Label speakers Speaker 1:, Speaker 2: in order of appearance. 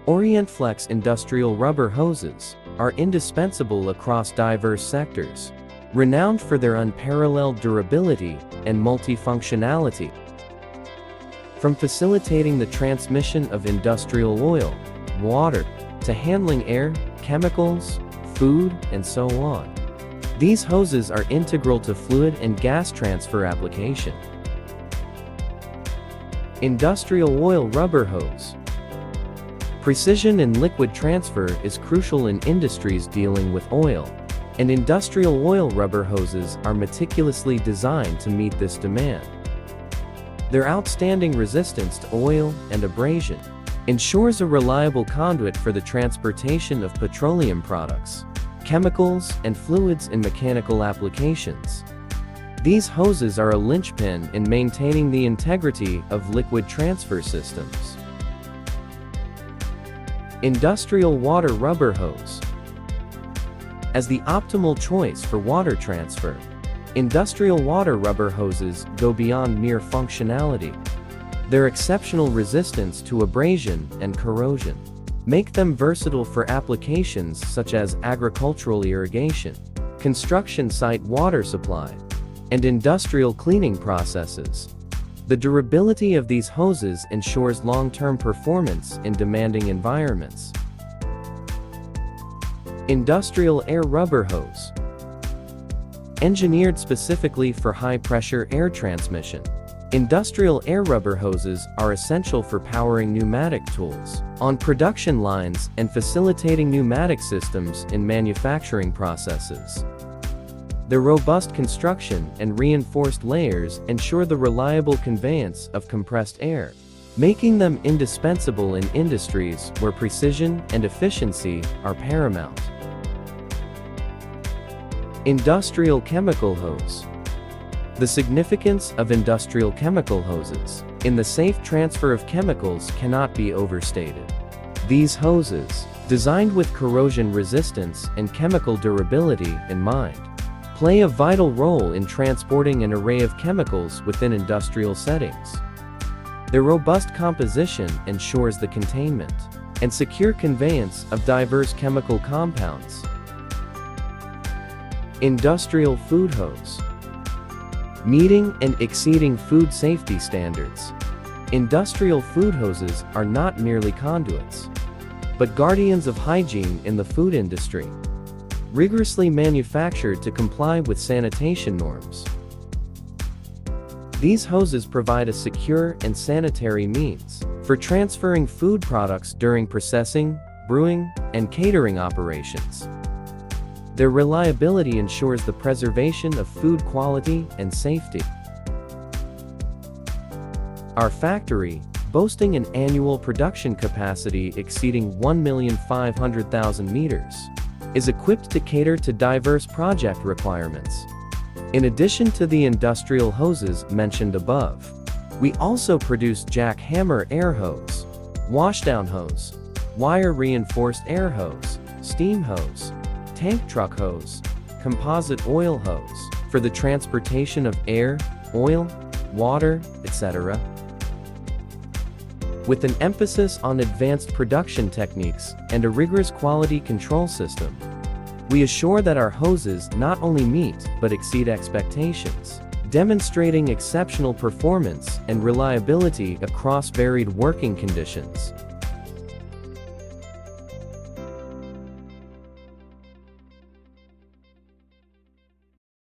Speaker 1: Orient Flex industrial rubber hoses are indispensable across diverse sectors, renowned for their unparalleled durability and multifunctionality. From facilitating the transmission of industrial oil, water, to handling air, chemicals, food, and so on, these hoses are integral to fluid and gas transfer application. Industrial oil rubber hose. Precision in liquid transfer is crucial in industries dealing with oil, and industrial oil rubber hoses are meticulously designed to meet this demand. Their outstanding resistance to oil and abrasion ensures a reliable conduit for the transportation of petroleum products, chemicals, and fluids in mechanical applications. These hoses are a linchpin in maintaining the integrity of liquid transfer systems. Industrial water rubber hose. As the optimal choice for water transfer, industrial water rubber hoses go beyond mere functionality. Their exceptional resistance to abrasion and corrosion make them versatile for applications such as agricultural irrigation, construction site water supply, and industrial cleaning processes. The durability of these hoses ensures long-term performance in demanding environments. Industrial air rubber hose. Engineered specifically for high-pressure air transmission, industrial air rubber hoses are essential for powering pneumatic tools on production lines and facilitating pneumatic systems in manufacturing processes. Their robust construction and reinforced layers ensure the reliable conveyance of compressed air, making them indispensable in industries where precision and efficiency are paramount. Industrial chemical hose. The significance of industrial chemical hoses in the safe transfer of chemicals cannot be overstated. These hoses, designed with corrosion resistance and chemical durability in mind, play a vital role in transporting an array of chemicals within industrial settings. Their robust composition ensures the containment and secure conveyance of diverse chemical compounds. Industrial food hose. Meeting and exceeding food safety standards. Industrial food hoses are not merely conduits, but guardians of hygiene in the food industry, rigorously manufactured to comply with sanitation norms. These hoses provide a secure and sanitary means for transferring food products during processing, brewing, and catering operations. Their reliability ensures the preservation of food quality and safety. Our factory, boasting an annual production capacity exceeding 1,500,000 meters, is equipped to cater to diverse project requirements. In addition to the industrial hoses mentioned above, we also produce jackhammer air hose, washdown hose, wire-reinforced air hose, steam hose, tank truck hose, composite oil hose, for the transportation of air, oil, water, etc. With an emphasis on advanced production techniques and a rigorous quality control system, we assure that our hoses not only meet but exceed expectations, demonstrating exceptional performance and reliability across varied working conditions.